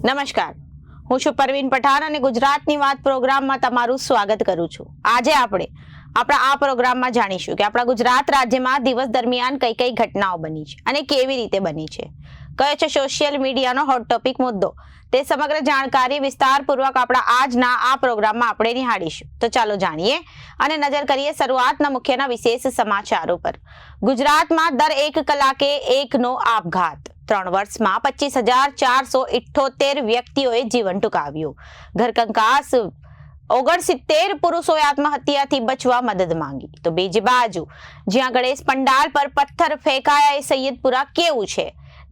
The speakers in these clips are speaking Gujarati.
નમસ્કાર, હું છું પરવીન પઠાણ અને ગુજરાતની વાત પ્રોગ્રામમાં તમારું સ્વાગત કરું છું. આજે આપણે આપણા આ પ્રોગ્રામમાં જાણીશું કે આપણા ગુજરાત રાજ્યમાં દિવસ દરમિયાન કઈ કઈ ઘટનાઓ બની છે અને કેવી રીતે બની છે, કયો છે સોશિયલ મીડિયાનો હોટ ટોપિક મુદ્દો. તે સમગ્ર જાણકારી વિસ્તારપૂર્વક આપણા આજના આ પ્રોગ્રામમાં આપણે નિહાળીશું. તો ચાલો જાણીએ અને નજર કરીએ શરૂઆતના મુખ્યના વિશેષ સમાચારો પર. ગુજરાતમાં દર 1 કલાકે એકનો આપઘાત. 3 વર્ષમાં 25,478 વ્યક્તિઓએ જીવન ટૂંકાવ્યું. ઘરકંકાસ 69 પુરુષોએ આત્મહત્યાથી બચવા મદદ માંગી. તો બીજી બાજુ જ્યાં ગણેશ પંડાલ પર પથ્થર ફેંકાયા એ સૈયદપુરા કેવું છે,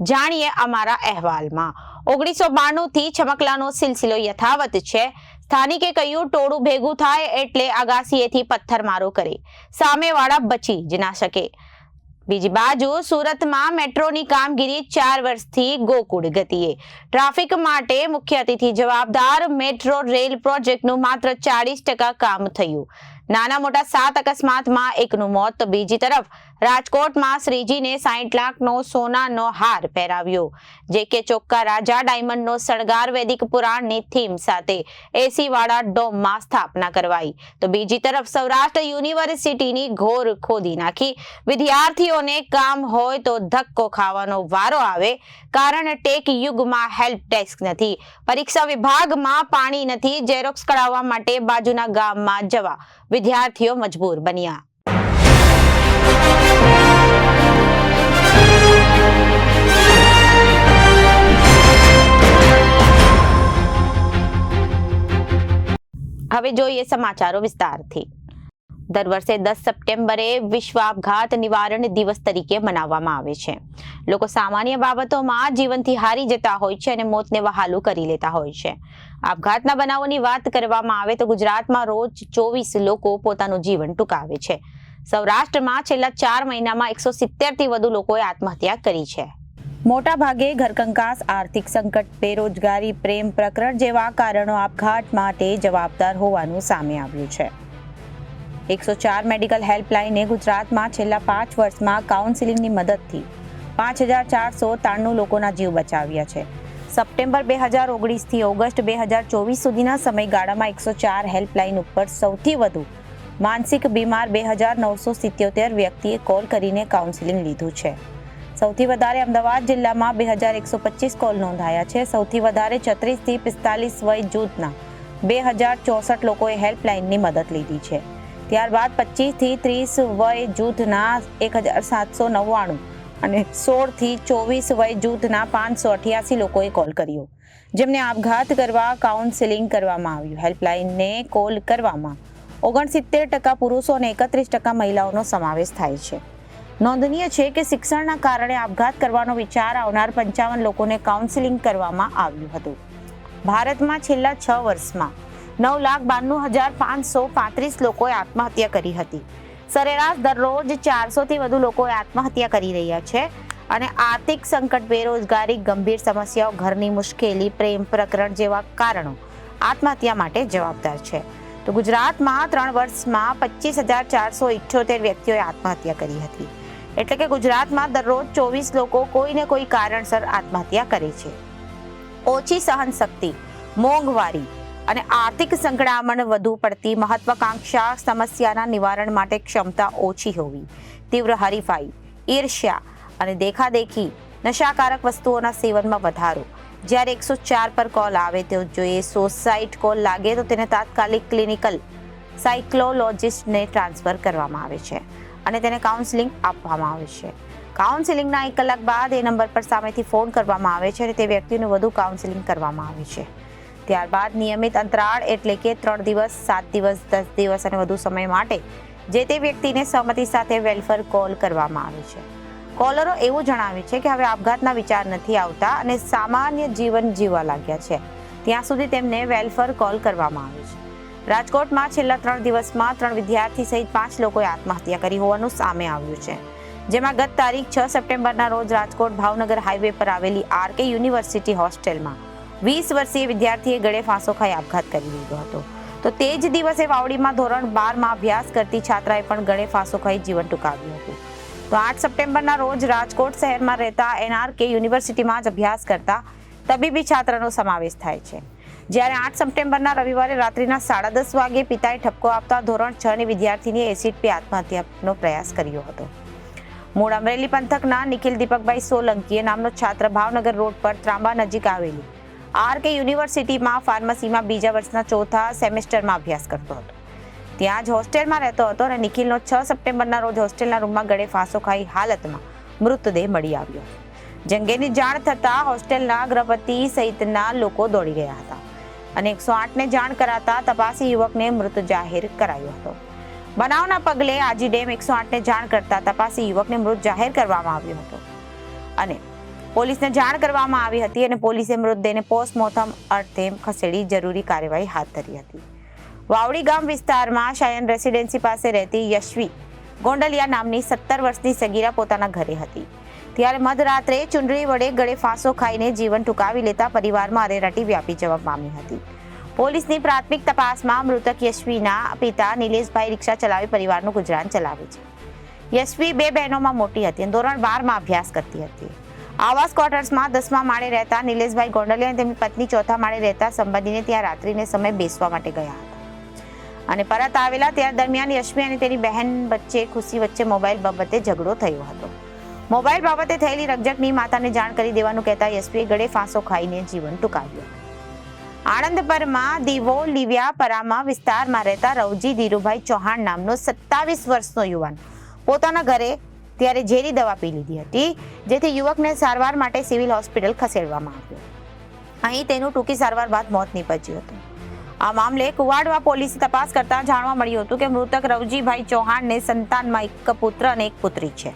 જાણીએ અમારા અહેવાલમાં. 1992 થી છમકલાનો સિલસિલો યથાવત છે. સ્થાનિકે કહ્યું, ટોળું ભેગું થાય એટલે અગાસીએથી પથ્થરમારો કરે, સામેવાળા બચી જ ના શકે. બીજી બાજુ સુરતમાં મેટ્રોની કામગીરી 4 વર્ષથી ગોકુળ ગતિએ. ટ્રાફિક માટે મુખ્ય અતિથિ જવાબદાર. મેટ્રો રેલ પ્રોજેક્ટનું માત્ર 40% કામ થયું. નાના મોટા 7 અકસ્માતમાં એકનું મોત. તો બીજી તરફ રાજકોટમાં શ્રીજીને 60 લાખનો સોનાનો હાર પહેરાવ્યો. જે.કે. ચોક્કા રાજા ડાયમંડનો શણગાર વૈદિક પુરાણની થીમ સાથે એસી વાળા ડોમમાં સ્થાપના કરવાઈ. તો બીજી તરફ સૌરાષ્ટ્ર યુનિવર્સિટીની ઘોર ખોદી નાખી. વિદ્યાર્થીઓને કામ હોય તો ધક્કો ખાવાનો વારો આવે, કારણ ટેક યુગમાં હેલ્પ ડેસ્ક નથી, પરીક્ષા વિભાગમાં પાણી નથી, ઝેરોક્સ કઢાવવા માટે બાજુના ગામમાં જવા વિદ્યાર્થીઓ મજબૂર બન્યા. હવે જોઈએ સમાચારો વિસ્તારથી. દર વર્ષે 10 સપ્ટેમ્બરે વિશ્વ આપઘાત નિવારણ દિવસ તરીકે મનાવવામાં આવે છે. લોકો સામાન્ય બાબતોમાં જીવનથી હારી જતા હોય છે અને મોતને વહાલું કરી લેતા હોય છે. આપઘાતના બનાવોની વાત કરવામાં આવે તો ગુજરાતમાં રોજ 24 લોકો પોતાનું જીવન ટૂંકાવે છે. સૌરાષ્ટ્રમાં છેલ્લા 4 મહિનામાં 170 થી વધુ લોકોએ આત્મહત્યા કરી છે. મોટા ભાગે ઘરકંકાસ, આર્થિક સંકટ, બેરોજગારી, પ્રેમ પ્રકરણ જેવા કારણો આપઘાત માટે જવાબદાર હોવાનું સામે આવ્યું છે. 104 મેડિકલ હેલ્પલાઇને ગુજરાતમાં છેલ્લા 5 વર્ષમાં કાઉન્સિલિંગની મદદથી 5,493 લોકોના જીવ બચાવ્યા છે. સપ્ટેમ્બર 2019 થી ઓગસ્ટ 2024 સુધીના સમયગાળામાં 104 હેલ્પલાઇન ઉપર સૌથી વધુ માનસિક બીમાર 2,977 વ્યક્તિએ કોલ કરીને કાઉન્સિલિંગ લીધું છે. સૌથી વધારે અમદાવાદ જિલ્લામાં 2,125 કોલ નોંધાયા છે. સૌથી વધારે 36 થી 45 વય જૂથના 2,064 લોકોએ હેલ્પલાઇનની મદદ લીધી છે. ત્યારબાદ 25 થી 30 વય જૂથના 1,799 અને 16 થી 24 વય જૂથના 588 લોકોએ કોલ કર્યો, જેમને આપઘાત કરવા કાઉન્સેલિંગ કરવામાં આવ્યું. હેલ્પલાઇનને કોલ કરવામાં 69% પુરુષો અને 31% મહિલાઓનો સમાવેશ થાય છે. નોંધનીય છે કે શિક્ષણના કારણે આપઘાત કરવાનો વિચાર આવનાર 55 લોકોને કાઉન્સેલિંગ કરવામાં આવ્યું હતું. ભારતમાં છેલ્લા 6 વર્ષમાં 9,92,535 લોકોએ આત્મહત્યા કરી હતી. સરેરાશ દરરોજ 400 થી વધુ લોકોએ આત્મહત્યા કરી રહ્યા છે. અને આર્થિક સંકટ, બેરોજગારી, ગંભીર સમસ્યાઓ, ઘરની મુશ્કેલી, પ્રેમ પ્રકરણ જેવા કારણો આત્મહત્યા માટે જવાબદાર છે. તો ગુજરાતમાં 3 વર્ષમાં 25,478 વ્યક્તિઓએ આત્મહત્યા કરી હતી. એટલે કે ગુજરાતમાં દરરોજ 24 લોકો કોઈને કોઈ કારણસર આત્મહત્યા કરે છે. ઓછી સહન શક્તિ, મોંઘવારી અને આર્થિક સંકળામણ, વધુ પડતી મહત્વાકાંક્ષા, સમસ્યાના નિવારણ માટે ક્ષમતા ઓછી હોવી, તીવ્ર હરીફાઈ, ઈર્ષ્યા અને દેખાદેખી, નશાકારક વસ્તુઓના સેવનમાં વધારો. જ્યારે 104 પર કોલ આવે તો જોઈએ સોસાઇટ કોલ લાગે તો તેને તાત્કાલિક ક્લિનિકલ સાયકોલોજિસ્ટને ટ્રાન્સફર કરવામાં આવે છે અને તેને કાઉન્સેલિંગ આપવામાં આવે છે. કાઉન્સેલિંગના 1 કલાક બાદ એ નંબર પર સામેથી ફોન કરવામાં આવે છે અને તે વ્યક્તિનું વધુ કાઉન્સેલિંગ કરવામાં આવે છે. ત્યારબાદ નિયમિત અંતરાળ એટલે કે 3 દિવસ, 7 દિવસ, 10 દિવસ અને વધુ સમય માટે જે તે વ્યક્તિને સહમતિ સાથે વેલફેર કોલ કરવામાં આવે છે. કોલરો એવું જણાવે છે કે હવે આપઘાતના વિચાર નથી આવતા અને સામાન્ય જીવન જીવવા લાગ્યા છે. ત્યાં સુધી તેમને વેલફેર કોલ કરવામાં આવે છે. રાજકોટમાં છેલ્લા 3 દિવસમાં 3 વિદ્યાર્થી સહિત 5 લોકોએ આત્મહત્યા કરી હોવાનું સામે આવ્યું છે. જેમાં ગત તારીખ 6 સપ્ટેમ્બરના રોજ રાજકોટ ભાવનગર હાઈવે પર આવેલી આરકે યુનિવર્સિટી હોસ્ટેલમાં 20 વર્ષીય વિદ્યાર્થીએ ગળે ફાંસો ખાઈ આપઘાત કરી લીધો હતો. તો તે જ દિવસે વાવડીમાં ધોરણ 12માં અભ્યાસ કરતી છાત્રાએ પણ ગળે ફાંસો ખાઈ જીવન ટૂંકાવ્યું હતું. તો 8 સપ્ટેમ્બરના રોજ રાજકોટ શહેરમાં રહેતા એનઆરકે યુનિવર્સિટીમાં જ અભ્યાસ કરતા તબીબી છાત્રનો સમાવેશ થાય છે. જ્યારે 8 સપ્ટેમ્બરના રવિવારે રાત્રિના 10:30 વાગે પિતાએ ઠપકો આપતા ધોરણ 6 ની વિદ્યાર્થીનીએ એસિડ પી આત્મહત્યાનો પ્રયાસ કર્યો હતો. મૂળ અમરેલી પંથકના નિખિલ દીપકભાઈ સોલંકી નામનો છાત્ર ભાવનગર રોડ પર ત્રાંબા નજીક આવેલી આરકે યુનિવર્સિટીમાં ફાર્મસીમાં બીજા વર્ષના ચોથા સેમેસ્ટરમાં અભ્યાસ કરતો હતો. ત્યાં જ હોસ્ટેલમાં રહેતો હતો અને નિખિલનો 6 સપ્ટેમ્બરના રોજ હોસ્ટેલના રૂમમાં ગળે ફાંસો ખાઈ હાલતમાં મૃતદેહ મળી આવ્યો. અંગેની જાણ થતાં હોસ્ટેલના ગૃહપતિ સહિતના લોકો દોડી ગયા હતા અને 108ને જાણ કરાતા તપાસી યુવકને મૃત જાહેર કરાયો હતો. બનાવના પગલે આજીડેમ 108ને જાણ કરતા તપાસી યુવકને મૃત જાહેર કરવામાં આવ્યો હતો અને પોલીસને જાણ કરવામાં આવી હતી અને પોલીસે મૃતદેહને પોસ્ટમોર્ટમ અર્થે ખસેડી જરૂરી કાર્યવાહી હાથ ધરી હતી. વાવડી ગામ વિસ્તારમાં શાયન રેસિડેન્સી પાસે રહેતી યશવી ગોંડલિયા નામની 17 વર્ષની સગીરા પોતાના ઘરે હતી. ત્યારે મધરાત્રે ચુંડળી વડે ગળે ફાંસો ખાઈને જીવન ટૂંકાવી લેતા પરિવારમાં અરેરાટી વ્યાપી જવા પામી હતી. પોલીસની પ્રાથમિક તપાસમાં મૃતક યશવીના પિતા નિલેશભાઈ રિક્ષા ચલાવી પરિવારનું ગુજરાન ચલાવે છે. યશવી 2 બહેનોમાં મોટી હતી અને ધોરણ 12માં અભ્યાસ કરતી હતી. આવાસ ક્વાર્ટર્સમાં 10મા માળે રહેતા નિલેશભાઈ ગોંડલિયા અને તેમની પત્ની 4થા માળે રહેતા સંબંધીને ત્યાં રાત્રિને સમય બેસવા માટે ગયા હતા અને પરત આવેલા ત્યાં દરમિયાન યશવી અને તેની બહેન વચ્ચે ખુશી વચ્ચે મોબાઈલ બાબતે ઝઘડો થયો હતો. મોબાઈલ બાબતે થયેલી રકઝકની માતાને જાણ કરી દેવાનું કહેતા યશવીએ ગળે ફાંસો ખાઈને જીવન ટૂંકાવ્યું. આણંદપરમાં દીવો લીવિયાપરામાં વિસ્તારમાં રહેતા રવજી ધીરુભાઈ ચૌહાણ નામનો 27 વર્ષનો યુવાન પોતાના ઘરે ત્યારે ઝેરી દવા પી લીધી હતી, જેથી યુવકને સારવાર માટે સિવિલ હોસ્પિટલ ખસેડવામાં આવ્યો. અહીં તેનું ટૂંકી સારવાર બાદ મોત નીપજ્યું હતું. આ મામલે કુવાડવા પોલીસે તપાસ કરતા જાણવા મળ્યું હતું કે મૃતક રવજીભાઈ ચૌહાણને સંતાનમાં એક પુત્ર અને એક પુત્રી છે.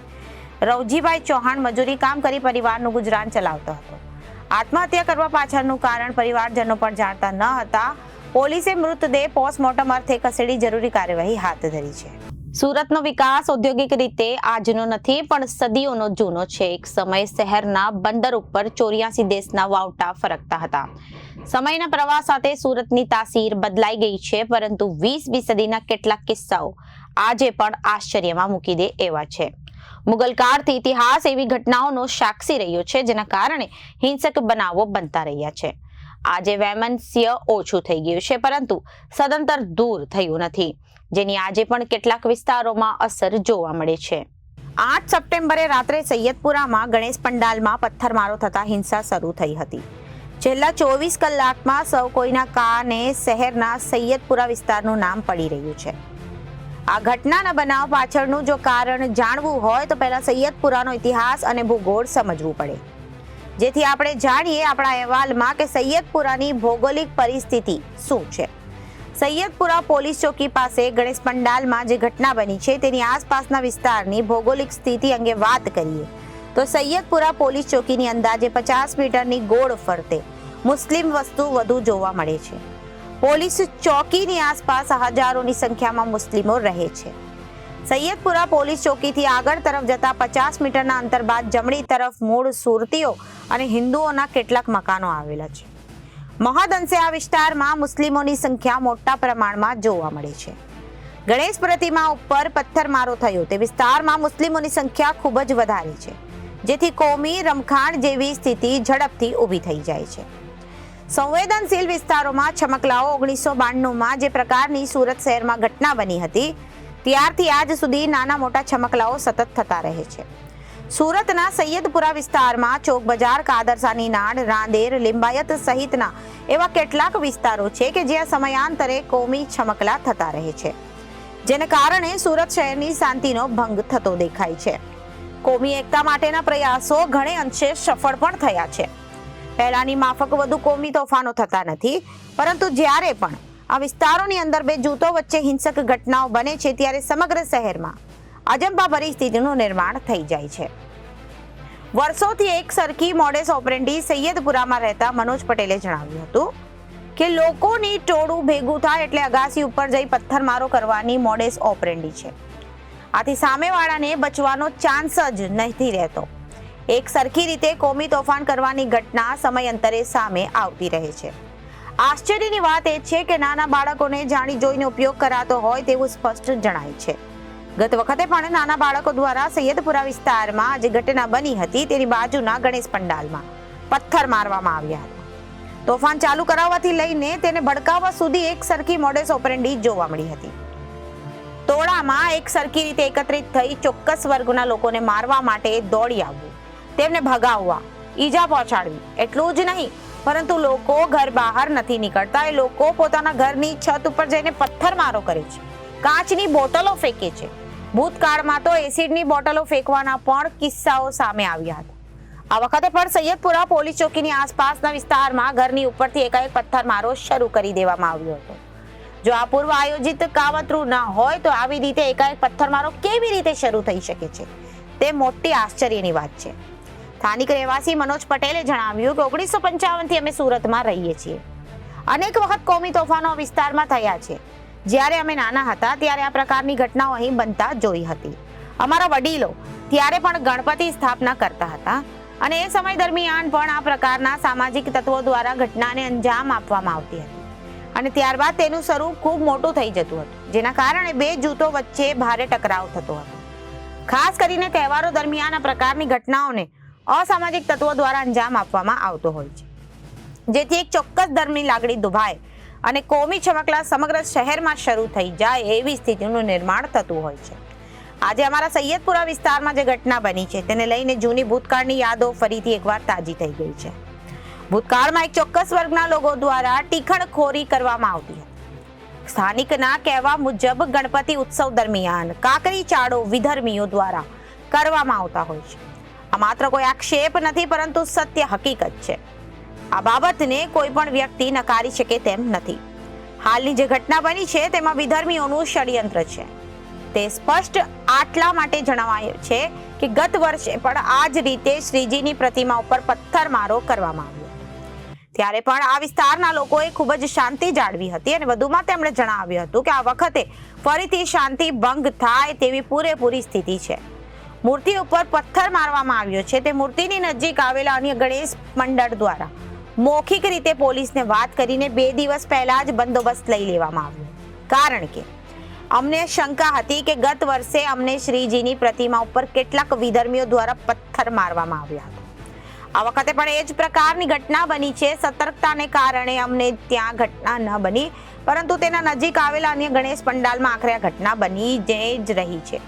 રવજીભાઈ ચૌહાણ મજૂરી કામ કરી પરિવારનું ગુજરાન ચલાવતો હતો. આત્મહત્યા કરવા પાછળનું કારણ પરિવારજનો પણ જાણતા ન હતા. પોલીસે મૃતદેહ પોસ્ટમોર્ટમ અર્થે ખસેડી જરૂરી કાર્યવાહી હાથ ધરી છે. સુરતનો વિકાસ ઔદ્યોગિક રીતે આજનો નથી પણ સદીઓનો જૂનો છે. એક સમય શહેરના બંદર ઉપર 84 દેશના વાવટા ફરકતા હતા. સમયના પ્રવાહ સાથે સુરતની તાસીર બદલાઈ ગઈ છે, પરંતુ 20મી સદીના કેટલાક કિસ્સાઓ આજે પણ આશ્ચર્યમાં મૂકી દે એવા છે. મુગલ કાળથી ઇતિહાસ એવી ઘટનાઓનો સાક્ષી રહ્યો છે જેના કારણે હિંસક બનાવો બનતા રહ્યા છે. આજે વૈમનસ્ય ઓછું થઈ ગયું છે, પરંતુ સદંતર દૂર થયું નથી, જેની આજે પણ કેટલાક વિસ્તારોમાં અસર જોવા મળે છે. 8 સપ્ટેમ્બરે રાત્રે સૈયદપુરામાં ગણેશ પંડાલમાં પથ્થરમારો થતા હિંસા શરૂ થઈ હતી. છેલ્લા 24 કલાકમાં સૌ કોઈના કાને શહેરના સૈયદપુરા વિસ્તારનું નામ પડી રહ્યું છે. આ ઘટનાના બનાવ પાછળનું જો કારણ જાણવું હોય તો પહેલા સૈયદપુરાનો ઇતિહાસ અને ભૂગોળ સમજવું પડે, જેથી આપણે જાણીએ આપણા અહેવાલમાં કે સૈયદપુરાની ભૌગોલિક પરિસ્થિતિ શું છે. સૈયદપુરા પોલીસ ચોકી પાસે ગણેશ પંડાલમાં જે ઘટના બની છે તેની આસપાસના વિસ્તારની ભૌગોલિક સ્થિતિ અંગે વાત કરીએ તો સૈયદપુરા પોલીસ ચોકીની અંદાજે 50 મીટરની ગોળ ફરતે મુસ્લિમ વસ્તી વધુ જોવા મળે છે. પોલીસ ચોકીની આસપાસ હજારોની સંખ્યામાં મુસ્લિમો રહે છે. સૈયદપુરા પોલીસ ચોકીથી આગળ તરફ જતા 50 મીટરના અંતર બાદ જમણી તરફ મૂળ સુરતીઓ અને હિન્દુઓના કેટલાક મકાનો આવેલા છે. મહદઅંશે આ વિસ્તારમાં મુસ્લિમોની સંખ્યા મોટા પ્રમાણમાં જોવા મળે છે. ગણેશ પ્રતિમા ઉપર પથ્થરમારો થયો તે વિસ્તારમાં મુસ્લિમોની સંખ્યા ખૂબ જ વધારે છે, જેથી કોમી રમખાણ જેવી સ્થિતિ ઝડપથી ઊભી થઈ જાય છે. સંવેદનશીલ વિસ્તારોમાં છમકલાઓ 1992માં જે પ્રકારની સુરત શહેરમાં ઘટના બની હતી ત્યારથી આજ સુધી નાના મોટા છમકલાઓ સતત થતા રહે છે. સુરતના સૈયદપુરા વિસ્તારમાં ચોક બજાર, કાદરસાની નાડ, રાંદેર, લિંબાયત સહિતના એવા કેટલાક વિસ્તારો છે કે જ્યાં સમયાંતરે કોમી છમકલા થતા રહે છે, જેને કારણે સુરત શહેરની શાંતિનો ભંગ થતો દેખાય છે. કોમી એકતા માટેના પ્રયાસો ઘણે અંશે સફળ પણ થયા છે. પહેલાની માફક વધુ કોમી તોફાનો થતા નથી, પરંતુ જ્યારે પણ આ વિસ્તારોની અંદર બે જૂથો વચ્ચે હિંસક ઘટનાઓ બને છે ત્યારે સમગ્ર શહેરમાં અજંપા પરિસ્થિતિનું નિર્માણ થઈ જાય છે. વર્ષોથી એક સરખી મોડેસ ઓપરેન્ડી સૈયદપુરામાં રહેતા મનોજ પટેલે જણાવ્યું હતું કે લોકોની ટોળું ભેગું થાય એટલે અગાસી ઉપર જઈ પથ્થરમારો કરવાની મોડેસ ઓપરેન્ડી છે. આથી સામેવાળાને બચવાનો ચાન્સ જ નથી રહેતો. એક સરખી રીતે કોમી તોફાન કરવાની ઘટના સમયાંતરે સામે આવતી રહે છે. આશ્ચર્યની વાત એ છે કે નાના બાળકોને જાણી જોઈને ઉપયોગ કરાતો હોય તેવું સ્પષ્ટ જણાય છે. ગત વખતે પણ નાના બાળકો દ્વારા સૈયદપુરા વિસ્તારમાં જે ઘટના બની હતી તેની બાજુના ગણેશ પંડાલમાં પથ્થર મારવામાં આવ્યા હતા. તોફાન ચાલુ કરાવવાથી લઈને તેને ભડકાવવા સુધી એક સરખી મોડેસ ઓપરેન્ડી જોવા મળી હતી. ટોળામાં એક સરખી રીતે એકત્રિત થઈ ચોક્કસ વર્ગના લોકોને મારવા માટે દોડી આવવું, તેમને ભગાવવા, ઈજા પહોંચાડવી, એટલું જ નહીં પરંતુ લોકો ઘર બહાર નથી નીકળતા. એ લોકો પોતાના ઘરની છત ઉપર જઈને પથ્થરમારો કરે છે, કાચની બોટલો ફેંકે છે. ભૂતકાળમાં તો એસિડની બોટલો ફેંકવાના પણ કિસ્સાઓ સામે આવ્યા હતા. આ વખતે પણ સૈયદપુરા પોલીસ ચોકીની આસપાસના વિસ્તારમાં ઘરની ઉપરથી એકાએક પથ્થરમારો શરૂ કરી દેવામાં આવ્યો હતો. જો આ પૂર્વ આયોજિત કાવતરું ન હોય તો આવી રીતે એકાએક પથ્થરમારો કેવી રીતે શરૂ થઈ શકે છે તે મોટી આશ્ચર્યની વાત છે. સ્થાનિક રહેવાસી મનોજ પટેલે જણાવ્યું કે 1955 થી અમે સુરતમાં રહીએ છીએ. અનેક વખત કોમી તોફાનો વિસ્તારમાં થયા છે. જ્યારે અમે નાના હતા ત્યારે આ પ્રકારની ઘટનાઓ અહીં બનતા જોઈ હતી. અમારા વડીલો ત્યારે પણ ગણપતિ સ્થાપના કરતા હતા અને એ સમય દરમિયાન પણ આ પ્રકારના સામાજિક તત્વો દ્વારા ઘટનાને અંજામ આપવામાં આવતી હતી અને ત્યારબાદ તેનું સ્વરૂપ ખૂબ મોટું થઈ જતું હતું, જેના કારણે બે જૂથો વચ્ચે ભારે ટકરાવ થતો હતો. ખાસ કરીને તહેવારો દરમિયાન આ પ્રકારની ઘટનાઓને અસામાજિક તત્વો દ્વારા અંજામ આપવામાં આવતો હોય છે, જેથી એક ચોક્કસ ધર્મની લાગણી દુભાય અને કોમી ચમકલા સમગ્ર શહેરમાં શરૂ થઈ જાય એવી સ્થિતિનું નિર્માણ થતું હોય છે. આજે અમારા સૈયદપુરા વિસ્તારમાં જે ઘટના બની છે તેને લઈને જૂની ભૂતકાળની યાદો ફરીથી એકવાર તાજી થઈ ગઈ છે. ભૂતકાળમાં એક ચોક્કસ વર્ગના લોકો દ્વારા ટીખણખોરી કરવામાં આવતી હતી. સ્થાનિકના કહેવા મુજબ ગણપતિ ઉત્સવ દરમિયાન કાકરી ચાળો વિધર્મીઓ દ્વારા કરવામાં આવતા હોય છે. આ માત્ર કોઈ આક્ષેપ નથી પરંતુ સત્ય હકીકત છે. આ બાબતને કોઈ પણ વ્યક્તિ નકારી શકે તેમ નથી. હાલની જે ઘટના બની છે તેમાં વિધર્મીઓનું ષડયંત્ર છે. તે સ્પષ્ટ આટલા માટે જણાવાયું છે કે ગત વર્ષે પણ આ જ રીતે શ્રીજીની પ્રતિમા ઉપર પથ્થરમારો કરવામાં આવ્યો. ત્યારે પણ આ વિસ્તારના લોકોએ ખૂબ જ શાંતિ જાળવી હતી અને વધુમાં તેમણે જણાવ્યું હતું કે આ વખતે ફરીથી શાંતિ ભંગ થાય તેવી પૂરેપૂરી સ્થિતિ છે. મૂર્તિ ઉપર પથ્થર મારવામાં આવ્યો છે તે મૂર્તિની નજીક આવેલા અન્ય ગણેશ મંડળ દ્વારા મૌખિક રીતે પોલીસને વાત કરીને 2 દિવસ પહેલા જ બંદોબસ્ત લઈ લેવામાં આવ્યો, કારણ કે અમને શંકા હતી કે ગત વર્ષે અમને શ્રીજીની પ્રતિમા ઉપર કેટલાક વિધર્મીઓ દ્વારા પથ્થર મારવામાં આવ્યા હતા. આ વખતે પણ એ જ પ્રકારની ઘટના બની છે. સતર્કતાને કારણે અમને ત્યાં ઘટના ન બની પરંતુ તેના નજીક આવેલા અન્ય ગણેશ પંડાલમાં આખરે આ ઘટના બની જ રહી છે.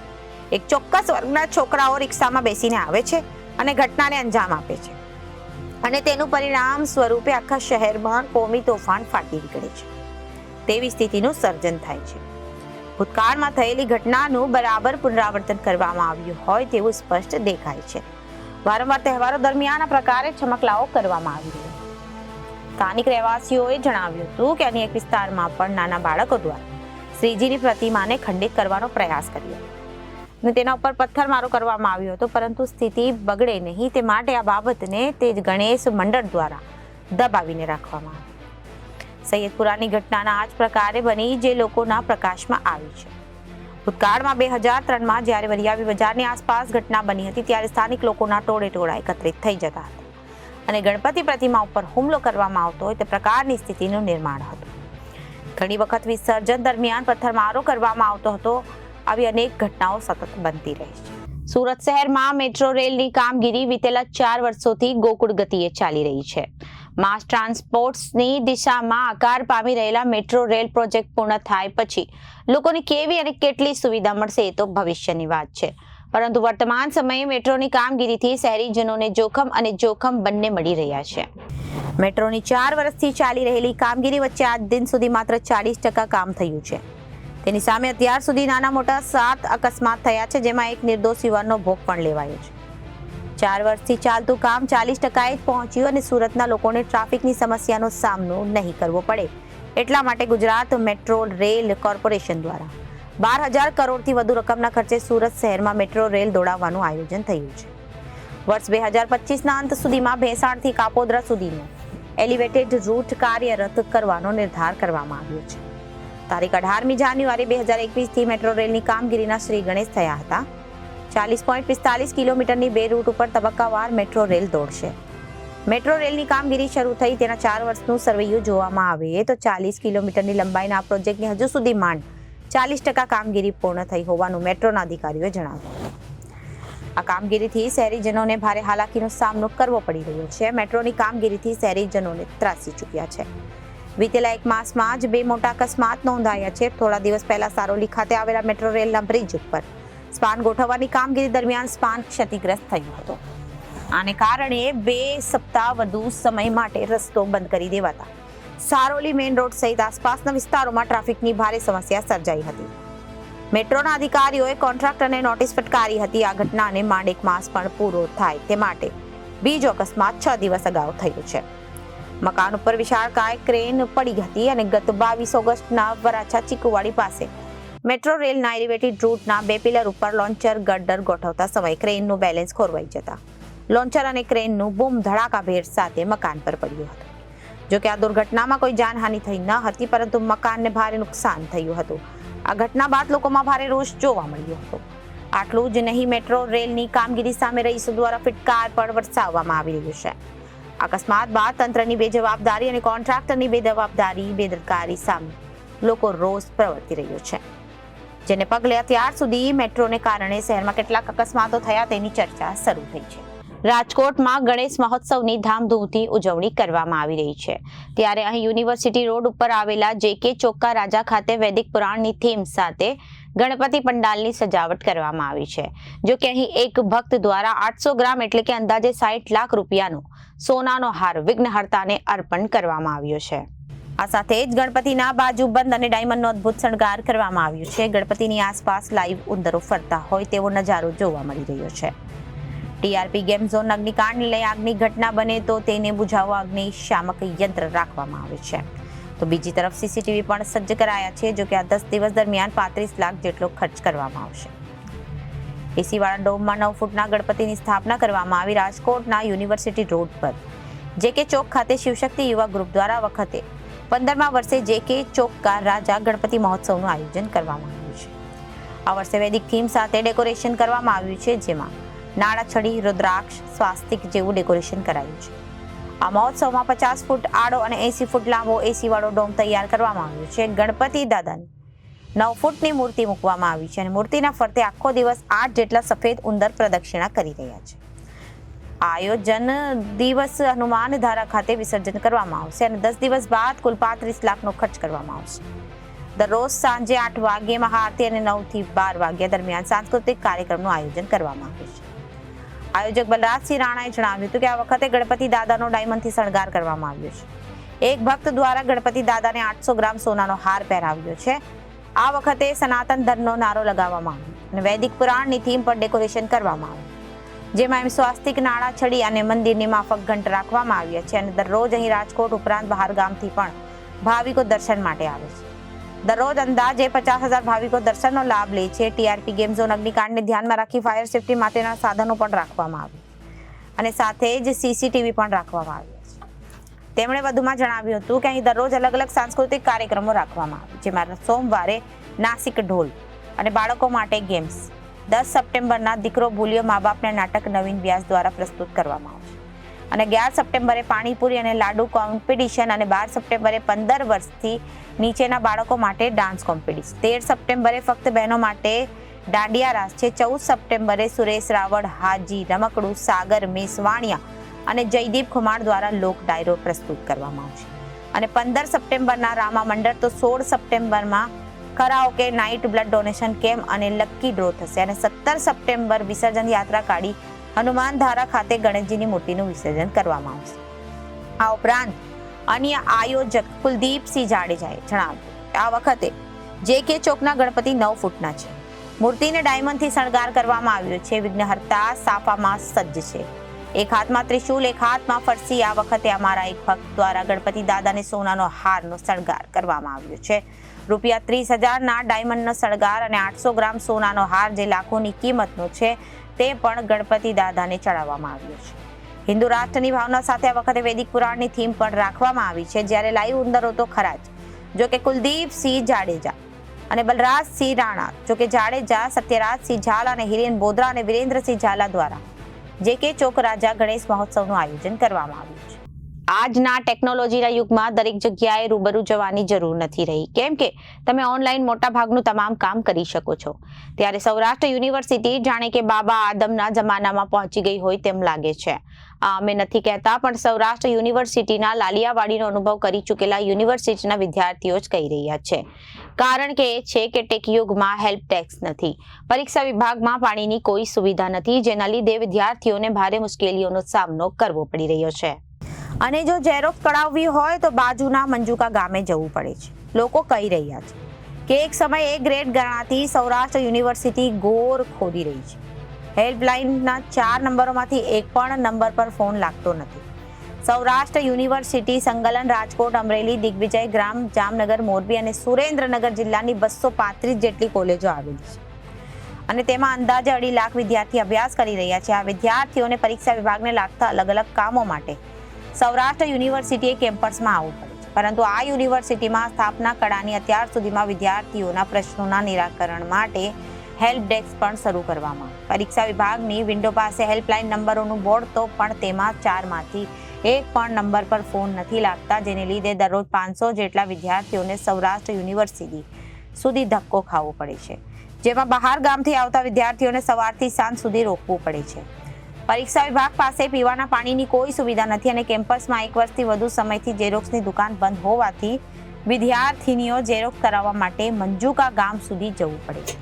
એક ચોક્કસ વર્ગના છોકરાઓ રિક્ષામાં બેસીને આવે છે અને ઘટનાને અંજામ આપે છે અને તેનું પરિણામ સ્વરૂપે આખા શહેરમાં કોમી તોફાન ફાટી નીકળે છે તેવી સ્થિતિનું સર્જન થાય છે. ભૂતકાળમાં થયેલી ઘટનાનું બરાબર પુનરાવર્તન કરવામાં આવ્યું હોય તેવું સ્પષ્ટ દેખાય છે. વારંવાર તહેવારો દરમિયાન આ પ્રકારે ચમકલાઓ કરવામાં આવી રહી. સ્થાનિક રહેવાસીઓએ જણાવ્યું હતું કે અન્ય એક વિસ્તારમાં પણ નાના બાળકો દ્વારા શ્રીજીની પ્રતિમાને ખંડિત કરવાનો પ્રયાસ કર્યો અને તેના ઉપર પથ્થરમારો કરવામાં આવ્યો હતો, પરંતુ સ્થિતિ બગડે નહીં તે માટે આ બાબતને તે જ ગણેશ મંડળ દ્વારા દબાવીને રાખવામાં આવી. સૈયદપુરાની ઘટનાના આ જ પ્રકારે બની જે લોકોના પ્રકાશમાં આવી છે. ભૂતકાળમાં 2003માં જ્યારે વરિયાવી બજારની આસપાસ ઘટના બની હતી ત્યારે સ્થાનિક લોકોના ટોળે ટોળા એકત્રિત થઈ જતા હતા અને ગણપતિ પ્રતિમા ઉપર હુમલો કરવામાં આવતો હોય તે પ્રકારની સ્થિતિનું નિર્માણ હતું. ઘણી વખત વિસર્જન દરમિયાન પથ્થરમારો કરવામાં આવતો હતો. આવી અનેક ઘટનાઓ સતત બનતી રહી છે. સુરત શહેરમાં મેટ્રો રેલની કામગીરી વિતેલા 4 વર્ષોથી ગોકુળ ગતિએ ચાલી રહી છે. માસ ટ્રાન્સપોર્ટની દિશામાં આકાર પામી રહેલા મેટ્રો રેલ પ્રોજેક્ટ પૂર્ણ થાય પછી લોકોને કેવી અને કેટલી સુવિધા મળશે એ તો ભવિષ્યની વાત છે, પરંતુ વર્તમાન સમયે મેટ્રોની કામગીરીથી શહેરીજનોને જોખમ અને જોખમ બંને મળી રહ્યા છે. મેટ્રોની 4 વર્ષથી ચાલી રહેલી કામગીરી વચ્ચે આજ દિન સુધી માત્ર 40% કામ થયું છે. તેની સામે અત્યાર સુધી નાના મોટા 7 અકસ્માત થયા છે, જેમાં એક નિર્દોષ યુવાનનો ભોગ પણ લેવાયો છે. 4 વર્ષથી ચાલતું કામ 40% જ પહોંચ્યું અને સુરતના લોકોને ટ્રાફિકની સમસ્યાનો સામનો નહીં કરવો પડે એટલા માટે ગુજરાત મેટ્રો રેલ કોર્પોરેશન દ્વારા 12,000 કરોડથી વધુ રકમના ખર્ચે સુરત શહેરમાં મેટ્રો રેલ દોડાવવાનું આયોજન થયું છે. વર્ષ 2025ના અંત સુધીમાં ભેંસાણથી કાપોદ્રા સુધીનો એલિવેટેડ રૂટ કાર્યરત કરવાનો નિર્ધાર કરવામાં આવ્યો છે. તારીખ 18મી જાન્યુઆરી 2021થી મેટ્રો રેલની કામગીરીના શ્રી ગણેશ થયા હતા. 40.45 કિલોમીટરની 2 રૂટ ઉપર તબક્કાવાર મેટ્રો રેલ દોડશે. મેટ્રો રેલની કામગીરી શરૂ થઈ તેના 4 વર્ષનું સરવૈયું જોવામાં આવે તો 40 કિલોમીટરની લંબાઈના આ પ્રોજેક્ટની હજુ સુધી માંડ 40% કામગીરી પૂર્ણ થઈ હોવાનું મેટ્રોના અધિકારીઓએ જણાવ્યું. આ કામગીરીથી શહેરીજનોને ભારે હાલાકીનો સામનો કરવો પડી રહ્યો છે. મેટ્રોની કામગીરીથી શહેરીજનોને ત્રાસી ચૂક્યા છે. વીતેલા એક માસમાં જ 2 મોટા અકસ્માત નોંધાયા છે. થોડા દિવસ પહેલા સારોલી ખાતે આવેલા મેટ્રો રેલના બ્રિજ ઉપર સ્પાન ગોઠવવાની કામગીરી દરમિયાન સ્પાન ક્ષતિગ્રસ્ત થયો હતો. આને કારણે 2 સપ્તાહ વધુ સમય માટે રસ્તો બંધ કરી દેવાતા સારોલી મેઇન રોડ સહિત આસપાસના વિસ્તારોમાં ટ્રાફિકની ભારે સમસ્યા સર્જાઈ હતી. મેટ્રોના અધિકારીઓએ કોન્ટ્રાક્ટરને નોટિસ ફટકારી હતી. આ ઘટનાને માંડ 1 માસ પણ પૂરો થાય તે માટે બીજો અકસ્માત 6 દિવસ અગાઉ થયો છે. મકાન ઉપર વિશાળકાય ક્રેન પડી હતી અને ગત 22 ઓગસ્ટના વરાછા ચીકુવાડી પાસે મેટ્રો રેલના એલિવેટેડ રૂટના 2 પિલર ઉપર લોન્ચર ગર્ડર ગોઠવતા સમયે ક્રેનનું બેલેન્સ ખોરવાઈ જતા લોન્ચર અને ક્રેનનું બૂમ ધડાકાભેર સાથે મકાન પર પડ્યું હતું. જોકે આ દુર્ઘટનામાં કોઈ જાનહાનિ થઈ ન હતી, પરંતુ મકાનને ભારે નુકસાન થયું હતું. આ ઘટના બાદ લોકોમાં ભારે રોષ જોવા મળ્યો હતો. આટલું જ નહીં, મેટ્રો રેલની કામગીરી સામે રહીશો દ્વારા ફટકાર પણ વરસાવવામાં આવી રહ્યું છે. અકસ્માત બાદ તંત્રની બેજવાબદારી અને કોન્ટ્રાક્ટરની બેદરકારી સામે લોકો રોષ પ્રવર્તી રહ્યો છે, જેને પગલે અત્યાર સુધી મેટ્રોને કારણે શહેરમાં કેટલાક અકસ્માતો થયા તેની ચર્ચા શરૂ થઈ છે. રાજકોટમાં ગણેશ મહોત્સવની ધામધૂમથી ઉજવણી કરવામાં આવી રહી છે. ત્યારે અહીં યુનિવર્સિટી રોડ ઉપર આવેલા JK ચોકા રાજા ખાતે વૈદિક પુરાણની થીમ સાથે ગણપતિ પંડાલની સજાવટ કરવામાં આવી છે. જો કે અહીં એક ભક્ત દ્વારા 800 ગ્રામ એટલે કે અંદાજે 60 લાખ રૂપિયાનો સોનાનો હાર વિઘ્નહર્તાને અર્પણ કરવામાં આવ્યો છે. આ સાથે જ ગણપતિના બાજુબંધ અને ડાયમંડનો અદ્ભુત શણગાર કરવામાં આવ્યો છે. ગણપતિની આસપાસ લાઈવ ઉંદરો ફરતા હોય તેવો નજારો જોવા મળી રહ્યો છે. TRP ગેમ ઝોન અગ્નિકાંડને લઈ આગની ઘટના બને તો તેને બુઝાવવા અગ્નિશામક યંત્ર રાખવામાં આવે છે. તો બીજી તરફ CCTV પણ સજ્જ કરાયા છે. જો કે આ 10 દિવસ દરમિયાન 35 લાખ જેટલો ખર્ચ કરવામાં આવશે. AC વાળા ડોમમાં 9 ફૂટના ગણપતિની સ્થાપના કરવામાં આવી. રાજકોટના યુનિવર્સિટી રોડ પર JK ચોક ખાતે શિવશક્તિ યુવા ગ્રુપ દ્વારા વખતે 15મા વર્ષે JK ચોકા રાજા ગણપતિ મહોત્સવનું આયોજન કરવામાં આવ્યું છે. આ વર્ષે વૈદિક થીમ સાથે ડેકોરેશન કરવામાં આવ્યું છે, જેમાં નાળાછડી, રુદ્રાક્ષ, સ્વાસ્તિક જેવું ડેકોરેશન કરાયું છે. આ મહોત્સવમાં 50 ફૂટ આડો અને 80 ફૂટ લાંબો AC વાળો ડોમ તૈયાર કરવામાં આવ્યો છે. ગણપતિ દાદાની 9 ફૂટની મૂર્તિ મૂકવામાં આવી છે અને મૂર્તિના ફરતે આખો દિવસ 8 જેટલા સફેદ ઉંદર પ્રદક્ષિણા કરી રહ્યા છે. આ આયોજન દિવસ હનુમાન ધારા ખાતે વિસર્જન કરવામાં આવશે અને 10 દિવસ બાદ કુલ 35 લાખનો ખર્ચ કરવામાં આવશે. દરરોજ સાંજે 8 વાગ્યે મહાઆરતી અને 9 થી 12 વાગ્યા દરમિયાન સાંસ્કૃતિક કાર્યક્રમનું આયોજન કરવામાં આવ્યું છે. આયોજક બલરાજસિંહ રાણાએ જણાવ્યું હતું કે આ વખતે ગણપતિ દાદાનો ડાયમંડથી શણગાર કરવામાં આવ્યો છે. એક ભક્ત દ્વારા ગણપતિ દાદાને 800 ગ્રામ સોનાનો હાર પહેરાવ્યો છે. આ વખતે સનાતન ધર્મનો નારો લગાવવામાં આવ્યો અને વૈદિક પુરાણની થીમ પર ડેકોરેશન કરવામાં આવ્યું, જેમાં સ્વાસ્તિક, નાળાછડી અને મંદિરની માફક ઘંટ રાખવામાં આવ્યા છે અને દરરોજ અહીં રાજકોટ ઉપરાંત બહાર ગામથી પણ ભાવિકો દર્શન માટે આવે છે. દરરોજ અંદાજે 50,000 ભાવિકો દર્શનનો લાભ લે છે. TRP ગેમ ઝોન અગ્નિકાંડને ધ્યાનમાં રાખી ફાયર સેફટી માટેના સાધનો પણ રાખવામાં આવ્યા અને સાથે જ CCTV પણ રાખવામાં આવ્યા છે. તેમણે વધુમાં જણાવ્યું હતું કે અહીં દરરોજ અલગ અલગ સાંસ્કૃતિક કાર્યક્રમો રાખવામાં આવે, જેમાં સોમવારે નાસિક ઢોલ અને બાળકો માટે ગેમ્સ, 10 સપ્ટેમ્બરના દીકરો ભૂલ્યો મા બાપને નાટક નવીન વ્યાસ દ્વારા પ્રસ્તુત કરવામાં આવશે અને 11 સપ્ટેમ્બરે પાણીપુરી અને લાડુ કોમ્પિટિશન અને 12 સપ્ટેમ્બરે 15 વર્ષથી નીચેના બાળકો માટે ડાન્સ કોમ્પિટિશન, 13 સપ્ટેમ્બરે ફક્ત બહેનો માટે દાંડિયા રાસ છે, 14 સપ્ટેમ્બરે સુરેશ રાવળ, હાજી રમકડું, સાગર મેસવાણિયા અને જયદીપ ખુમાર દ્વારા લોક ડાયરો પ્રસ્તુત કરવામાં આવશે અને 15 સપ્ટેમ્બરના રામા મંડળ, તો 16 સપ્ટેમ્બરમાં karaoke night, blood donation camp અને લકી ડ્રો થશે અને 17 સપ્ટેમ્બર વિસર્જન યાત્રા કાઢી હનુમાન ધારા ખાતે ગણેશજીની મૂર્તિનું વિસર્જન કરવામાં આવશે. આ ઉપરાંત અન્ય આયોજક કુલદીપસિંહ જાડેજાએ જણાવ્યું આ વખતે JK ચોકના ગણપતિ 9 ફૂટના છે. મૂર્તિને ડાયમંડથી શણગાર કરવામાં આવ્યો છે. વિઘ્નહર્તા સાફામાં સજ્જ છે. એક હાથમાં ત્રિશૂલ, એક હાથમાં ફરસી. આ વખતે અમારા એક ભક્ત દ્વારા ગણપતિ દાદાને સોનાનો હારનો શણગાર કરવામાં આવ્યો છે. રૂપિયા 30,000ના ડાયમંડનો શણગાર અને 800 ગ્રામ સોનાનો હાર, જે લાખોની કિંમતનો છે, તે પણ ગણપતિ દાદાને ચડાવવામાં આવ્યો છે. હિન્દુ રાષ્ટ્રની ભાવના સાથે આ વખતે વૈદિક પુરાણની થીમ પણ રાખવામાં આવી છે. જ્યારે લાઈવ ઉંદરો તો ખરા જ, જો કે કુલદીપસિંહ જાડેજા અને બલરાજસિંહ રાણા, જો કે જાડેજા, સત્યરાજસિંહ ઝાલા અને હિરેન બોદરા અને વિરેન્દ્રસિંહ ઝાલા દ્વારા JK ચોક રાજા ગણેશ મહોત્સવનું આયોજન કરવામાં આવ્યું છે. આજના ટેકનોલોજીના યુગમાં દરેક જગ્યાએ રૂબરૂ જવાની જરૂર નથી રહી, કેમ કે તમે ઓનલાઈન મોટાભાગનું તમામ કામ કરી શકો છો. ત્યારે સૌરાષ્ટ્ર યુનિવર્સિટી જાણે કે બાબા આદમના જમાનામાં પહોંચી ગઈ હોય તેમ લાગે છે. આ અમે નથી કહેતા, પણ સૌરાષ્ટ્ર યુનિવર્સિટીના લાલિયાવાડીનો અનુભવ કરી ચૂકેલા યુનિવર્સિટીના વિદ્યાર્થીઓ જ કહી રહ્યા છે. કારણ કે એ છે કે ટેક યુગમાં હેલ્પ ડેસ્ક નથી, પરીક્ષા વિભાગમાં પાણીની કોઈ સુવિધા નથી, જેના લીધે વિદ્યાર્થીઓને ભારે મુશ્કેલીઓનો સામનો કરવો પડી રહ્યો છે. અને જો ઝેરોક્સ કઢાવવી હોય તો બાજુના મંજુકા ગામે જવું પડે છે. લોકો કહી રહ્યા છે કે એક સમય એ ગ્રેડ ગણાતી સૌરાષ્ટ્ર યુનિવર્સિટી ઘોર ખોદી રહી છે. હેલ્પલાઇનના 4 નંબરોમાંથી એક પણ નંબર પર ફોન લાગતો નથી. સૌરાષ્ટ્ર યુનિવર્સિટી સંકલન રાજકોટ, અમરેલી, દિગ્વિજય ગ્રામ, જામનગર, મોરબી અને સુરેન્દ્રનગર જિલ્લાની 235 જેટલી કોલેજો આવેલી છે અને તેમાં અંદાજે 2.5 લાખ વિદ્યાર્થી અભ્યાસ કરી રહ્યા છે. આ વિદ્યાર્થીઓને પરીક્ષા વિભાગને લાગતા અલગ અલગ કામો માટે સૌરાષ્ટ્ર યુનિવર્સિટીએ કેમ્પસમાં આવવું પડે છે. પરંતુ આ યુનિવર્સિટીમાં સ્થાપના કળાની અત્યાર સુધીમાં વિદ્યાર્થીઓના પ્રશ્નોના નિરાકરણ માટે હેલ્પ ડેસ્ક પણ શરૂ કરવામાં આવી. પરીક્ષા વિભાગની વિન્ડો પાસે હેલ્પલાઇન નંબરોનું બોર્ડ તો પણ તેમાં 4માંથી એક પણ નંબર પર ફોન નથી લાગતા, જેને લીધે દરરોજ 500 જેટલા વિદ્યાર્થીઓને સૌરાષ્ટ્ર યુનિવર્સિટી સુધી ધક્કો ખાવો પડે છે, જેમાં બહાર ગામથી આવતા વિદ્યાર્થીઓને સવારથી સાંજ સુધી રોકવું પડે છે. પરીક્ષા વિભાગ પાસે પીવાના પાણીની કોઈ સુવિધા નથી અને કેમ્પસમાં 1 વર્ષથી વધુ સમયથી ઝેરોક્સની દુકાન બંધ હોવાથી વિદ્યાર્થીનીઓ ઝેરોક્સ કરાવવા માટે મંજુકા ગામ સુધી જવું પડે છે.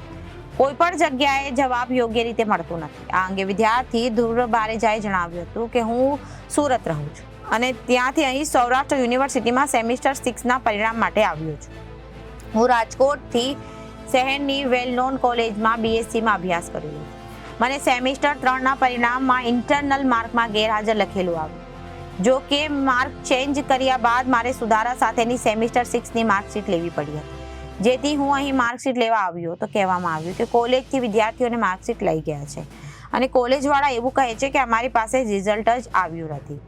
કોઈ પણ જગ્યાએ જવાબ યોગ્ય રીતે મળતો નથી. આ અંગે વિદ્યાર્થી ધ્રુવ બારેજાએ જણાવ્યું હતું કે હું સુરત રહું છું અને ત્યાંથી અહીં સૌરાષ્ટ્ર યુનિવર્સિટીમાં સેમિસ્ટર 6ના પરિણામ માટે આવ્યો છું. હું રાજકોટથી શહેરની વેલ નોન કોલેજમાં BScમાં અભ્યાસ કર્યો હતો. મને સેમિસ્ટર 3ના પરિણામમાં ઇન્ટરનલ માર્કમાં ગેરહાજર લખેલું આવ્યું. જો કે માર્ક ચેન્જ કર્યા બાદ મારે સુધારા સાથેની સેમિસ્ટર 6ની માર્કશીટ લેવી પડી હતી. જેથી હું અહીં માર્કશીટ લેવા આવ્યો તો કહેવામાં આવ્યું કે કોલેજથી વિદ્યાર્થીઓને માર્કશીટ લઈ ગયા છે અને કોલેજવાળા એવું કહે છે કે અમારી પાસે રિઝલ્ટ જ આવ્યું નથી.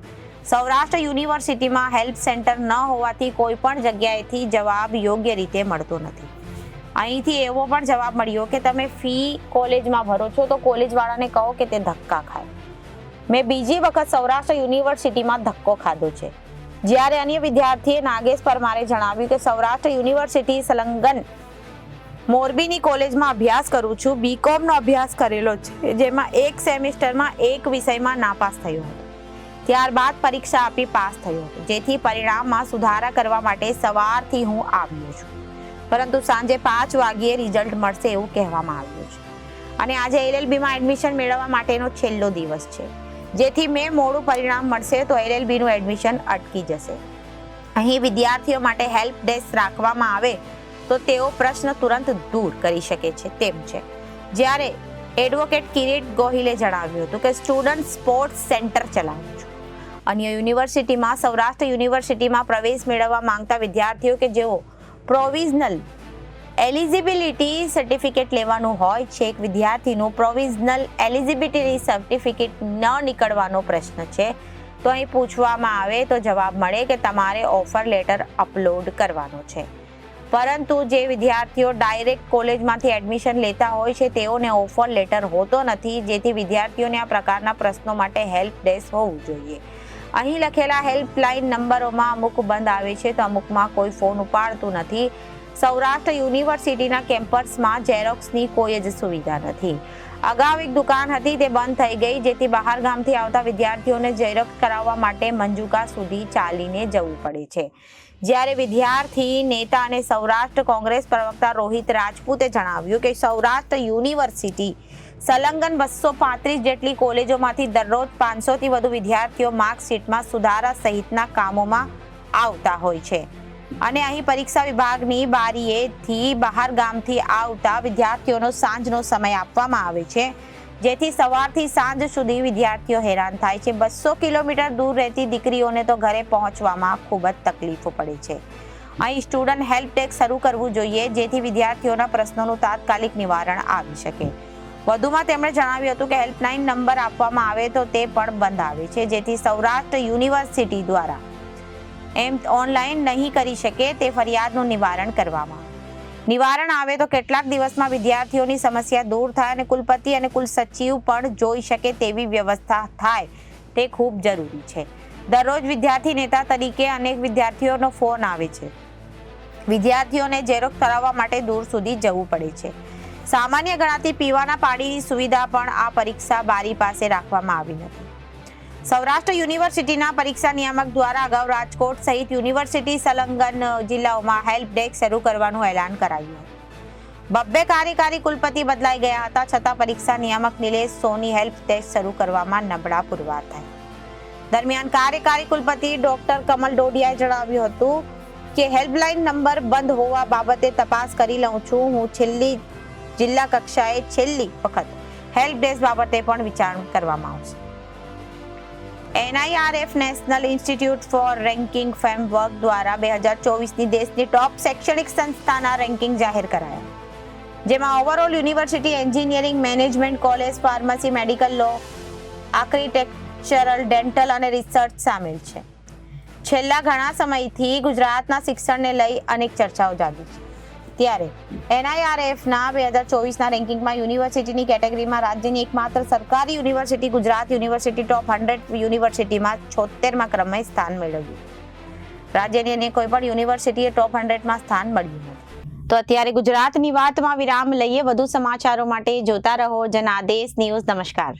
સૌરાષ્ટ્ર યુનિવર્સિટીમાં હેલ્પ સેન્ટર ન હોવાથી કોઈ પણ જગ્યાએથી જવાબ યોગ્ય રીતે મળતો નથી. અહીંથી એવો પણ જવાબ મળ્યો કે તમે ફી કોલેજમાં ભરો છો તો કોલેજવાળાને કહો કે તે ધક્કા ખાય. મેં બીજી વખત સૌરાષ્ટ્ર યુનિવર્સિટીમાં ધક્કો ખાધો છે. જ્યારે અન્ય વિદ્યાર્થીએ નાગેશ પરમારે જણાવ્યું કે સૌરાષ્ટ્ર યુનિવર્સિટી સંલગ્ન મોરબીની કોલેજમાં અભ્યાસ કરું છું. BComનો અભ્યાસ કરેલો છે, જેમાં એક સેમિસ્ટરમાં એક વિષયમાં નાપાસ થયો હતો. ત્યારબાદ પરીક્ષા આપી પાસ થયો હતો, જેથી પરિણામમાં સુધારા કરવા માટે સવારથી હું આવ્યો છું, પરંતુ સાંજે 5 વાગ્યે રિઝલ્ટ મળશે એવું કહેવામાં આવ્યું છે અને આજે LLBમાં એડમિશન મેળવવા માટેનો છેલ્લો દિવસ છે. જેથી મેં મોડું પરિણામ મળશે તો LLBનું એડમિશન અટકી જશે. અહીં વિદ્યાર્થીઓ માટે હેલ્પ ડેસ્ક રાખવામાં આવે તો તેઓ પ્રશ્ન તુરંત દૂર કરી શકે છે તેમ છે. જ્યારે એડવોકેટ કિરીટ ગોહિલે જણાવ્યું હતું કે સ્ટુડન્ટ સ્પોર્ટ્સ સેન્ટર ચલાવું છું. અન્ય યુનિવર્સિટીમાં સૌરાષ્ટ્ર યુનિવર્સિટીમાં પ્રવેશ મેળવવા માંગતા વિદ્યાર્થીઓ કે જેઓ પ્રોવિઝનલ એલિજિબિલિટી સર્ટિફિકેટ લેવાનું હોય છે, એક વિદ્યાર્થીનું પ્રોવિઝનલ એલિજિબિલિટી સર્ટિફિકેટ ન નીકળવાનો પ્રશ્ન છે તો અહીં પૂછવામાં આવે તો જવાબ મળે કે તમારે ઓફર લેટર અપલોડ કરવાનો છે. પરંતુ જે વિદ્યાર્થીઓ ડાયરેક્ટ કોલેજમાંથી એડમિશન લેતા હોય છે તેઓને ઓફર લેટર હોતો નથી, જેથી વિદ્યાર્થીઓને આ પ્રકારના પ્રશ્નો માટે હેલ્પ ડેસ્ક હોવું જોઈએ. અહીં લખેલા હેલ્પલાઇન નંબરોમાં અમુક બંધ આવે છે તો અમુકમાં કોઈ ફોન ઉપાડતું નથી. સૌરાષ્ટ્ર યુનિવર્સિટીના કેમ્પસમાં ઝેરોક્સની કોઈ જ સુવિધા નથી. અગાઉ એક દુકાન હતી તે બંધ થઈ ગઈ, જેથી બહાર ગામથી આવતા વિદ્યાર્થીઓને ઝેરોક્સ કરાવવા માટે મંજુકા સુધી ચાલીને જવું પડે છે. જ્યારે વિદ્યાર્થી નેતા અને સૌરાષ્ટ્ર કોંગ્રેસ પ્રવક્તા રોહિત રાજપૂતે જણાવ્યું કે સૌરાષ્ટ્ર યુનિવર્સિટી સંલગ્ન 235 જેટલી કોલેજોમાંથી દરરોજ 500થી વધુ વિદ્યાર્થીઓ માર્કશીટમાં સુધારા સહિતના કામોમાં આવતા હોય છે અને અહીં પરીક્ષા વિભાગની બારીએથી બહાર ગામથી આવતા વિદ્યાર્થીઓનો સાંજનો સમય આપવામાં આવે છે, જેથી સવારથી સાંજ સુધી વિદ્યાર્થીઓ હેરાન થાય છે. 200 કિલોમીટર દૂર રહેતી દીકરીઓને તો ઘરે પહોંચવામાં ખૂબ જ તકલીફો પડે છે. અહીં સ્ટુડન્ટ હેલ્પ ડેસ્ક શરૂ કરવું જોઈએ, જેથી વિદ્યાર્થીઓના પ્રશ્નોનું તાત્કાલિક નિવારણ આવી શકે. વધુમાં તેમણે જણાવ્યું હતું કે હેલ્પલાઇન નંબર આપવામાં આવે તો તે પણ બંધ આવે છે, જેથી સૌરાષ્ટ્ર યુનિવર્સિટી દ્વારા એમ ઓનલાઈન નહીં કરી શકે તે ફરિયાદનું નિવારણ કરવામાં આવે. નિવારણ આવે તો કેટલાક દિવસમાં વિદ્યાર્થીઓની સમસ્યા દૂર થાય અને કુલપતિ અને કુલસચિવ પણ જોઈ શકે તેવી વ્યવસ્થા થાય તે ખૂબ જરૂરી છે. દરરોજ વિદ્યાર્થી નેતા તરીકે અનેક વિદ્યાર્થીઓનો ફોન આવે છે. વિદ્યાર્થીઓને ઝેરોક્ષ કરાવવા માટે દૂર સુધી જવું પડે છે. સામાન્ય ગણાતી પીવાના પાણીની સુવિધા પણ આ પરીક્ષા બારી પાસે રાખવામાં આવી નથી. સૌરાષ્ટ્ર યુનિવર્સિટીના પરીક્ષા નિયામક દ્વારા અગાઉ રાજકોટ સહિત યુનિવર્સિટી સંલગ્ન જિલ્લાઓમાં હેલ્પ ડેસ્ક શરૂ કરવાનું એલાન કરાયું હતું. 2 કાર્યકારી કુલપતિ બદલાઈ ગયા હતા, છતાં પરીક્ષા નિયામક નિલેશ સોની હેલ્પ ડેસ્ક શરૂ કરવામાં નબળા પુરવાર થયા. દરમિયાન કાર્યકારી કુલપતિ ડોક્ટર કમલ ડોડિયાએ જણાવ્યું હતું કે હેલ્પલાઇન નંબર બંધ હોવા બાબતે તપાસ કરી લઉં છું. હું જિલ્લા કક્ષાએ છેલ્લી વખત હેલ્પ ડેસ્ક બાબતે પણ વિચારણા કરવામાં આવશે. NIRF national institute for ranking framework દ્વારા 2024ની દેશની ટોપ શૈક્ષણિક સંસ્થાના રેન્કિંગ જાહેર કરાયા, જેમાં overall university, engineering, management, college, pharmacy, medical, law, architectural, dental અને રિસર્ચ સામેલ છે. છેલ્લા ઘણા સમયથી ગુજરાતના શિક્ષણને લઈ અનેક ચર્ચાઓ જાગી છે. ત્યારે NIRFના 2024ના રેન્કિંગમાં યુનિવર્સિટીની કેટેગરીમાં રાજ્યની એકમાત્ર સરકારી યુનિવર્સિટી ગુજરાત યુનિવર્સિટી ટોપ 100 યુનિવર્સિટીમાં 76મા ક્રમે સ્થાન મેળવ્યું. રાજ્યની અન્ય કોઈ પણ યુનિવર્સિટીએ ટોપ 100માં સ્થાન મળ્યું નથી. તો અત્યારે ગુજરાતની વાતમાં વિરામ લઈએ. વધુ સમાચારો માટે જોતા રહો જનાદેશ ન્યૂઝ. નમસ્કાર.